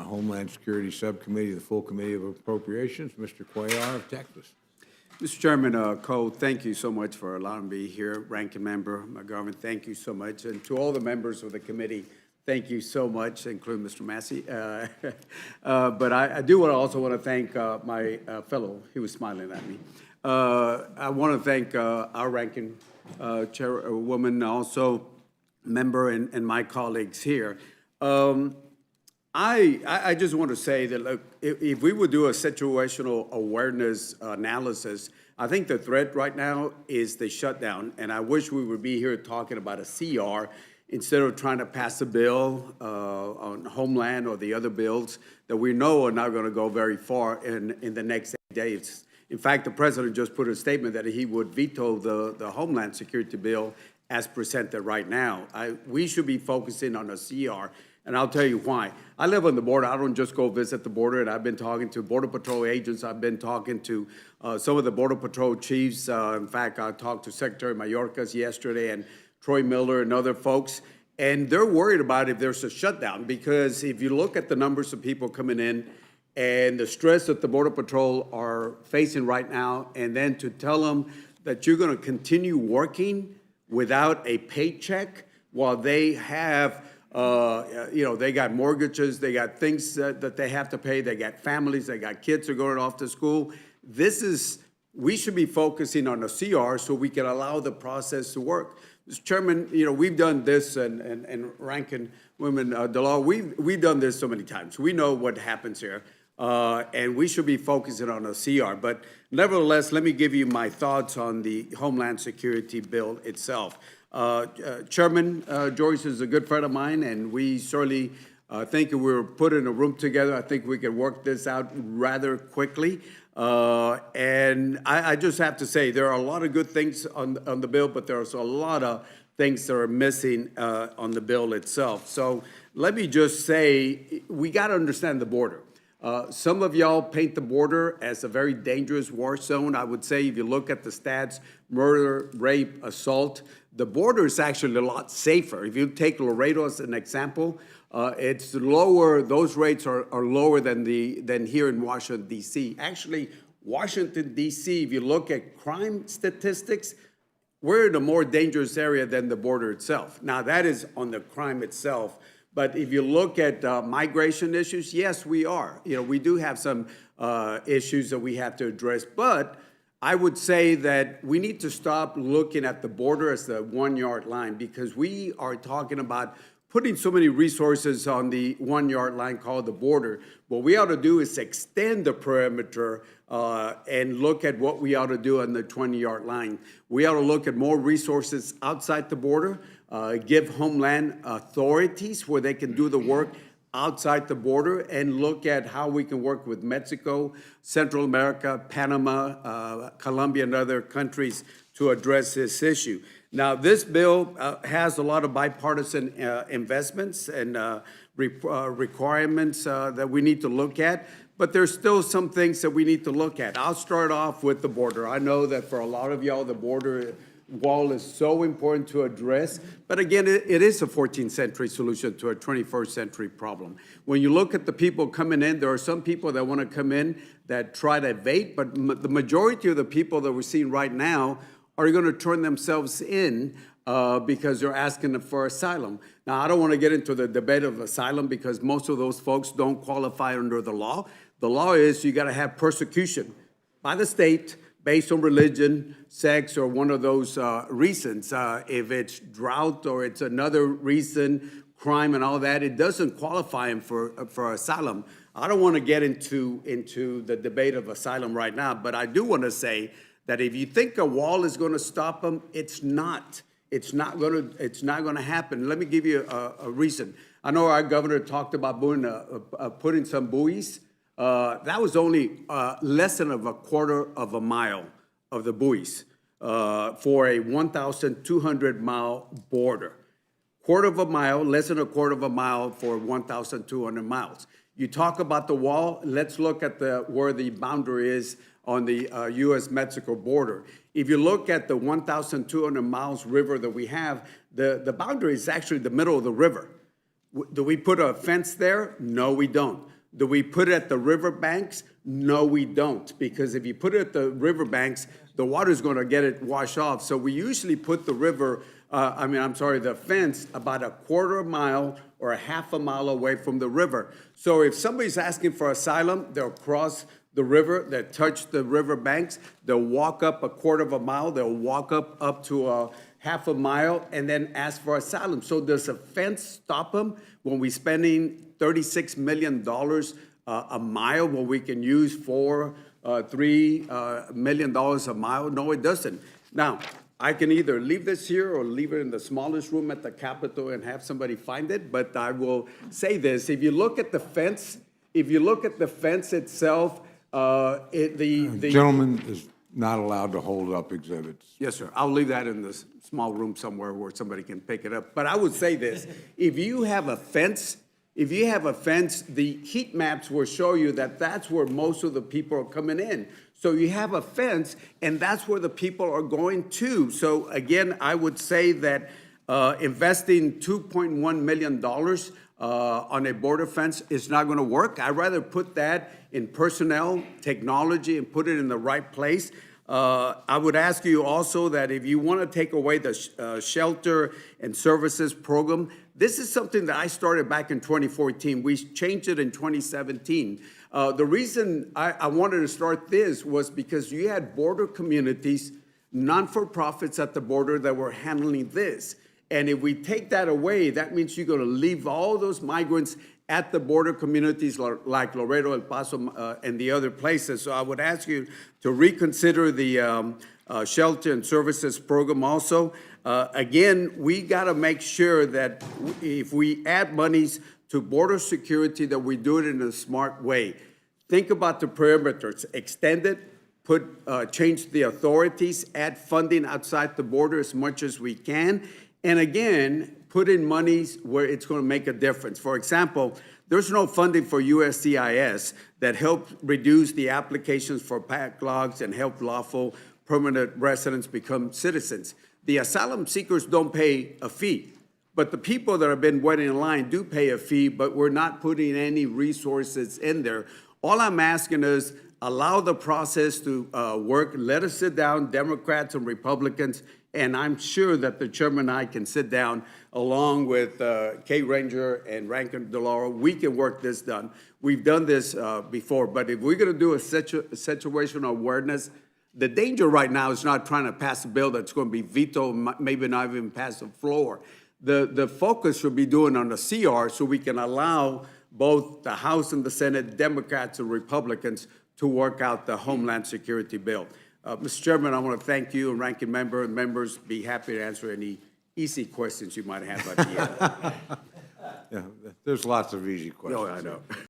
Homeland Security Subcommittee, the full Committee of Appropriations, Mr. Cuellar of Texas. Mr. Chairman, Cole, thank you so much for allowing me here. Ranking Member McGovern, thank you so much. And to all the members of the committee, thank you so much, including Mr. Massey. But I do also want to thank my fellow, he was smiling at me. I want to thank our ranking chairwoman, also member, and my colleagues here. I just want to say that, look, if we would do a situational awareness analysis, I think the threat right now is the shutdown, and I wish we would be here talking about a CR instead of trying to pass a bill on Homeland or the other bills that we know are not going to go very far in the next 8 days. In fact, the president just put a statement that he would veto the Homeland Security bill as presented right now. We should be focusing on a CR. And I'll tell you why. I live on the border. I don't just go visit the border, and I've been talking to Border Patrol agents. I've been talking to some of the Border Patrol chiefs. In fact, I talked to Secretary Mayorkas yesterday and Troy Miller and other folks, and they're worried about if there's a shutdown, because if you look at the numbers of people coming in and the stress that the Border Patrol are facing right now, and then to tell them that you're going to continue working without a paycheck while they have they got mortgages, they got things that they have to pay, they got families, they got kids that are going off to school. We should be focusing on a CR so we can allow the process to work. Mr. Chairman, we've done this, and Ranking Women DeLaw, we've done this so many times. We know what happens here, and we should be focusing on a CR. But nevertheless, let me give you my thoughts on the Homeland Security bill itself. Chairman Joyce is a good friend of mine, and we certainly think if we were put in a room together, I think we can work this out rather quickly. And I just have to say, there are a lot of good things on the bill, but there's a lot of things that are missing on the bill itself. So let me just say, we got to understand the border. Some of y'all paint the border as a very dangerous war zone. I would say if you look at the stats, murder, rape, assault, the border is actually a lot safer. If you take Laredo as an example, it's lower. Those rates are lower than here in Washington, D.C. Actually, Washington, D.C., if you look at crime statistics, we're in a more dangerous area than the border itself. Now, that is on the crime itself. But if you look at migration issues, yes, we are. We do have some issues that we have to address. But I would say that we need to stop looking at the border as the 1 yard line, because we are talking about putting so many resources on the 1 yard line called the border. What we ought to do is extend the perimeter and look at what we ought to do on the 20-yard line. We ought to look at more resources outside the border, give Homeland authorities where they can do the work outside the border, and look at how we can work with Mexico, Central America, Panama, Colombia, and other countries to address this issue. Now, this bill has a lot of bipartisan investments and requirements that we need to look at, but there's still some things that we need to look at. I'll start off with the border. I know that for a lot of y'all, the border wall is so important to address, but again, it is a 14th century solution to a 21st century problem. When you look at the people coming in, there are some people that want to come in that try to evade, but the majority of the people that we're seeing right now are going to turn themselves in because they're asking for asylum. Now, I don't want to get into the debate of asylum because most of those folks don't qualify under the law. The law is you got to have persecution by the state based on religion, sex, or one of those reasons. If it's drought or it's another reason, crime and all that, it doesn't qualify him for asylum. I don't want to get into the debate of asylum right now, but I do want to say that if you think a wall is going to stop them, it's not. It's not going to happen. Let me give you a reason. I know our governor talked about putting some buoys. That was only less than a quarter of a mile of the buoys for a 1,200-mile border. Quarter of a mile, less than a quarter of a mile for 1,200 miles. You talk about the wall, let's look at where the boundary is on the U.S.-Mexico border. If you look at the 1,200 miles river that we have, the boundary is actually the middle of the river. Do we put a fence there? No, we don't. Do we put it at the riverbanks? No, we don't, because if you put it at the riverbanks, the water's gonna get it wash off. So we usually put the the fence about a quarter mile or a half a mile away from the river. So if somebody's asking for asylum, they'll cross the river, they'll touch the river banks, they'll walk up a quarter of a mile, they'll walk up to a half a mile, and then ask for asylum. So does a fence stop them when we're spending $36 million a mile when we can use $3 million a mile? No, it doesn't. Now, I can either leave this here or leave it in the smallest room at the Capitol and have somebody find it, but I will say this. If you look at the fence, itself, The gentleman is not allowed to hold up exhibits. Yes, sir. I'll leave that in the small room somewhere where somebody can pick it up. But I would say this, if you have a fence, the heat maps will show you that that's where most of the people are coming in. So you have a fence, and that's where the people are going to. So again, I would say that investing $2.1 million on a border fence is not going to work. I'd rather put that in personnel, technology, and put it in the right place. I would ask you also that if you want to take away the shelter and services program, this is something that I started back in 2014. We changed it in 2017. The reason I wanted to start this was because you had border communities, non-for-profits at the border that were handling this. And if we take that away, that means you're going to leave all those migrants at the border communities like Laredo, El Paso, and the other places. So I would ask you to reconsider the shelter and services program also. Again, we got to make sure that if we add monies to border security, that we do it in a smart way. Think about the perimeters, extend it, change the authorities, add funding outside the border as much as we can, and again, put in monies where it's going to make a difference. For example, there's no funding for USCIS that helps reduce the applications for backlogs and help lawful permanent residents become citizens. The asylum seekers don't pay a fee, but the people that have been waiting in line do pay a fee, but we're not putting any resources in there. All I'm asking is allow the process to work. Let us sit down, Democrats and Republicans, and I'm sure that the chairman and I can sit down along with Kay Ranger and Rankin DeLauro. We can work this done. We've done this before, but if we're going to do a situational awareness, the danger right now is not trying to pass a bill that's going to be vetoed, maybe not even pass the floor. The focus should be doing on the CR so we can allow both the House and the Senate, Democrats and Republicans, to work out the Homeland Security bill. Mr. Chairman, I want to thank you and Ranking Member and members. Be happy to answer any easy questions you might have at the end. Yeah, there's lots of easy questions. No, I know.